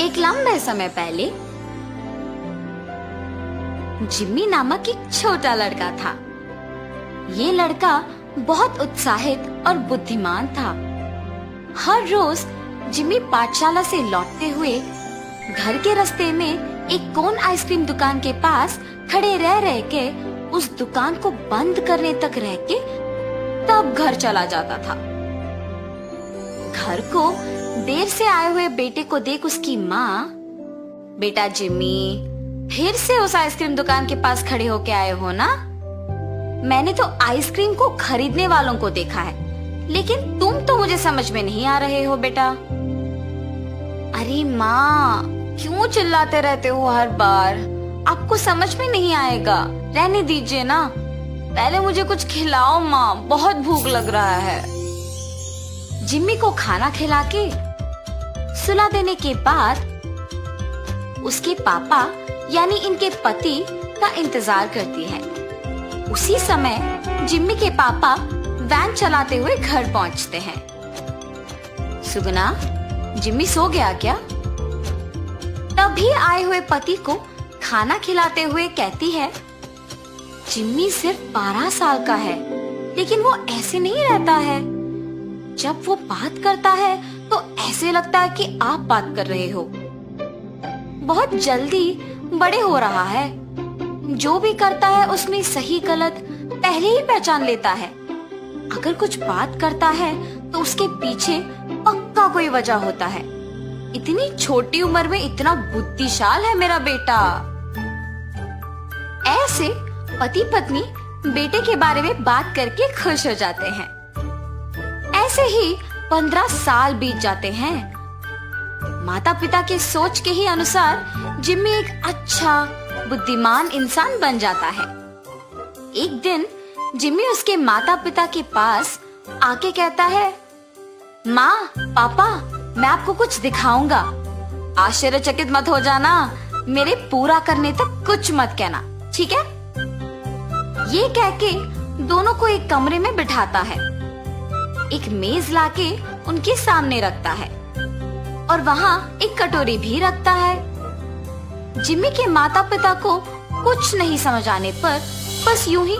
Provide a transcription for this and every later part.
एक लंबे समय पहले जिम्मी नामक एक छोटा लड़का था। ये लड़का बहुत उत्साहित और बुद्धिमान था। हर रोज जिम्मी पाठशाला से लौटते हुए घर के रास्ते में एक कोन आइसक्रीम दुकान के पास खड़े रह के उस दुकान को बंद करने तक रह के तब घर चला जाता था। घर को देर से आए हुए बेटे को देख उसकी माँ, बेटा जिम्मी, फिर से उस आइसक्रीम दुकान के पास खड़े होके आए हो ना? मैंने तो आइसक्रीम को खरीदने वालों को देखा है, लेकिन तुम तो मुझे समझ में नहीं आ रहे हो बेटा। अरे माँ, क्यों चिल्लाते रहते हो हर बार? आपको समझ में नहीं आएगा, रहने दीजिए ना। पहले मुझे कुछ खिलाओ माँ, बहुत भूख लग रहा है। जिम्मी को खाना खिला के सुला देने के बाद उसके पापा यानी इनके पति का इंतजार करती है। उसी समय जिम्मी के पापा वैन चलाते हुए घर पहुंचते हैं। सुगना, जिम्मी सो गया क्या? तभी आए हुए पति को खाना खिलाते हुए कहती है, जिम्मी सिर्फ 12 साल का है, लेकिन वो ऐसे नहीं रहता है। जब वो बात करता है तो ऐसे लगता है कि आप बात कर रहे हो। बहुत जल्दी बड़े हो रहा है। जो भी करता है उसमें सही गलत पहले ही पहचान लेता है। अगर कुछ बात करता है तो उसके पीछे पक्का कोई वजह होता है। इतनी छोटी उम्र में इतना बुद्धिशाल है मेरा बेटा। ऐसे पति पत्नी बेटे के बारे में बात करके खुश हो जाते हैं। ऐसे ही 15 साल बीत जाते हैं। माता पिता के सोच के ही अनुसार जिम्मी एक अच्छा बुद्धिमान इंसान बन जाता है। एक दिन जिम्मी उसके माता पिता के पास आके कहता है, माँ, पापा, मैं आपको कुछ दिखाऊंगा। आश्चर्यचकित मत हो जाना, मेरे पूरा करने तक कुछ मत कहना, ठीक है? ये कह के दोनों को एक कमरे में बिठाता है। एक मेज लाके उनके सामने रखता है और वहाँ एक कटोरी भी रखता है। जिम्मी के माता पिता को कुछ नहीं समझ आने पर बस यूं ही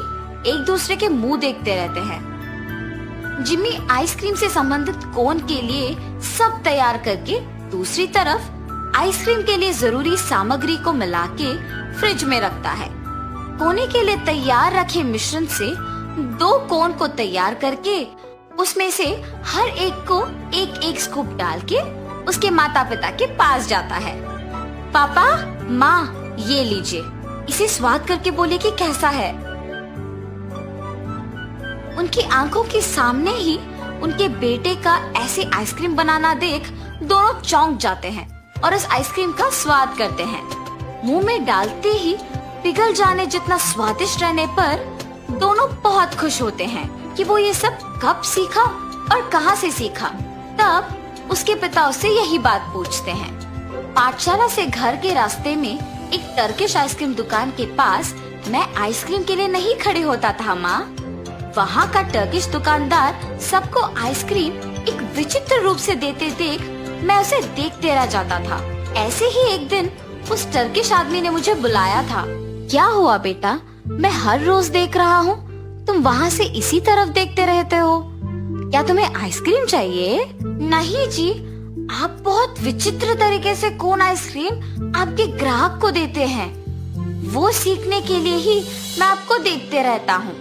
एक दूसरे के मुंह देखते रहते हैं। जिम्मी आइसक्रीम से संबंधित कोन के लिए सब तैयार करके दूसरी तरफ आइसक्रीम के लिए जरूरी सामग्री को मिला के फ्रिज में रखता है। कोने के लिए तैयार रखे मिश्रण से 2 कोन को तैयार करके उसमें से हर एक को एक एक स्कूप डाल के उसके माता पिता के पास जाता है। पापा, माँ, ये लीजिए, इसे स्वाद करके बोले कि कैसा है। उनकी आंखों के सामने ही उनके बेटे का ऐसे आइसक्रीम बनाना देख दोनों चौंक जाते हैं और उस आइसक्रीम का स्वाद करते हैं। मुंह में डालते ही पिघल जाने जितना स्वादिष्ट रहने पर दोनों बहुत खुश होते हैं कि वो ये सब कब सीखा और कहां से सीखा। तब उसके पिता उससे यही बात पूछते हैं। पाठशाला से घर के रास्ते में एक टर्किश आइसक्रीम दुकान के पास मैं आइसक्रीम के लिए नहीं खड़े होता था माँ। वहाँ का टर्किश दुकानदार सबको आइसक्रीम एक विचित्र रूप से देते देख मैं उसे देखते रह जाता था। ऐसे ही एक दिन उस टर्किश आदमी ने मुझे बुलाया था। क्या हुआ बेटा? मैं हर रोज देख रहा हूँ, तुम वहाँ से इसी तरफ देखते रहते हो। क्या तुम्हें आइसक्रीम चाहिए? नहीं जी, आप बहुत विचित्र तरीके से कोन आइसक्रीम आपके ग्राहक को देते हैं। वो सीखने के लिए ही मैं आपको देखते रहता हूँ।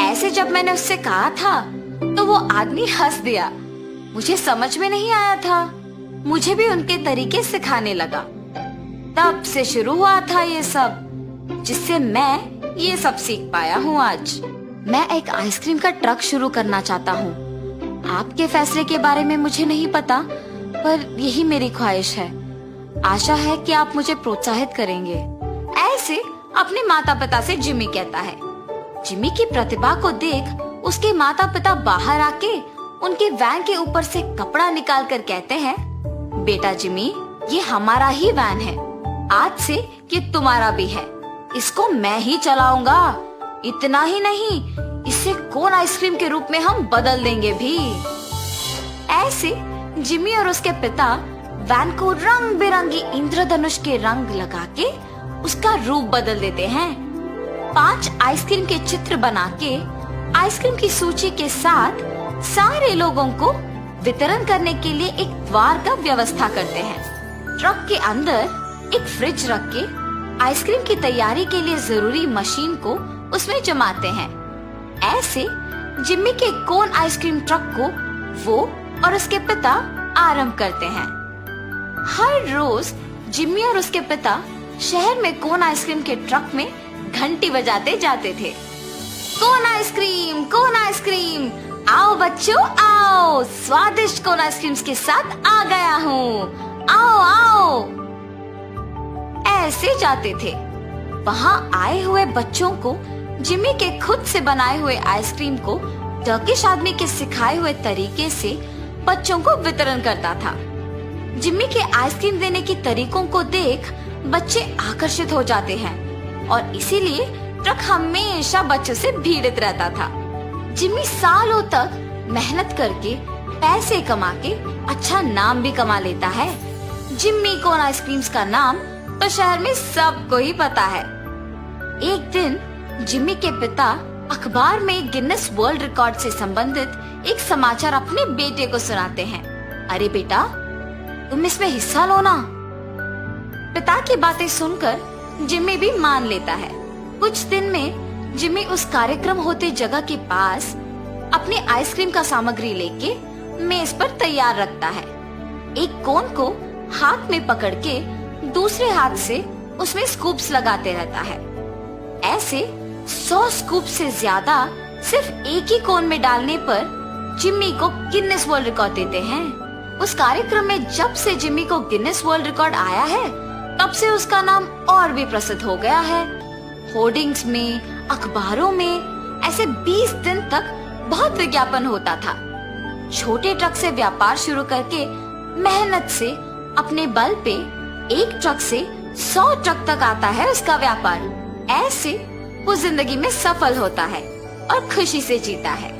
ऐसे जब मैंने उससे कहा था तो वो आदमी हंस दिया। मुझे समझ में नहीं आया था। मुझे भी उनके तरीके सिखाने लगा। तब से शुरू हुआ था ये सब, जिससे मैं ये सब सीख पाया हूँ आज। मैं एक आइसक्रीम का ट्रक शुरू करना चाहता हूँ। आपके फैसले के बारे में मुझे नहीं पता, पर यही मेरी ख्वाहिश है। आशा है कि आप मुझे प्रोत्साहित करेंगे। ऐसे अपने माता पिता से जिम्मी कहता है। जिम्मी की प्रतिभा को देख उसके माता पिता बाहर आके उनके वैन के ऊपर से कपड़ा निकाल कर कहते हैं, बेटा जिम्मी, ये हमारा ही वैन है। आज से ये तुम्हारा भी है। इसको मैं ही चलाऊंगा। इतना ही नहीं, इसे कोन आइसक्रीम के रूप में हम बदल देंगे भी। ऐसे जिम्मी और उसके पिता वैन को रंग बिरंगी इंद्रधनुष के रंग लगा के उसका रूप बदल देते हैं। 5 आइसक्रीम के चित्र बना के आइसक्रीम की सूची के साथ सारे लोगों को वितरण करने के लिए एक द्वार का व्यवस्था करते हैं। ट्रक के अंदर एक फ्रिज रख के आइसक्रीम की तैयारी के लिए जरूरी मशीन को उसमें जमाते हैं। ऐसे जिम्मी के कोन आइसक्रीम ट्रक को वो और उसके पिता आरंभ करते हैं। हर रोज जिम्मी और उसके पिता शहर में कोन आइसक्रीम के ट्रक में घंटी बजाते जाते थे। कोन आइसक्रीम, कोन आइसक्रीम, आओ बच्चों आओ, स्वादिष्ट कोन आइसक्रीम के साथ आ गया हूँ, आओ आओ। ऐसे जाते थे। वहाँ आए हुए बच्चों को जिम्मी के खुद से बनाए हुए आइसक्रीम को टर्किश आदमी के सिखाए हुए तरीके से बच्चों को वितरण करता था। जिम्मी के आइसक्रीम देने की तरीकों को देख बच्चे आकर्षित हो जाते हैं और इसीलिए ट्रक हमेशा बच्चों से भीड़ित रहता था। जिम्मी सालों तक मेहनत करके पैसे कमा के अच्छा नाम भी कमा लेता है। जिम्मी कोन आइसक्रीम्स का नाम तो शहर में सबको ही पता है। एक दिन जिम्मी के पिता अखबार में गिनेस वर्ल्ड रिकॉर्ड से संबंधित एक समाचार अपने बेटे को सुनाते हैं। अरे बेटा, तुम इसमें हिस्सा लो ना। पिता की बातें सुनकर जिम्मी भी मान लेता है। कुछ दिन में जिम्मी उस कार्यक्रम होते जगह के पास अपनी आइसक्रीम का सामग्री लेके मेज पर तैयार रखता है। एक कोन को हाथ में पकड़ के दूसरे हाथ से उसमें स्कूप्स लगाते रहता है। ऐसे 100 स्कूप से ज्यादा सिर्फ एक ही कोन में डालने पर जिम्मी को गिनेस वर्ल्ड रिकॉर्ड देते हैं। उस कार्यक्रम में जब से जिम्मी को गिनेस वर्ल्ड रिकॉर्ड आया है, तब से उसका नाम और भी प्रसिद्ध हो गया है। होर्डिंग्स में, अखबारों में ऐसे 20 दिन तक बहुत विज्ञापन होता था। छोटे ट्रक से व्यापार शुरू करके मेहनत से अपने बल पे एक ट्रक से 100 ट्रक तक आता है उसका व्यापार। ऐसे वो जिंदगी में सफल होता है और खुशी से जीता है।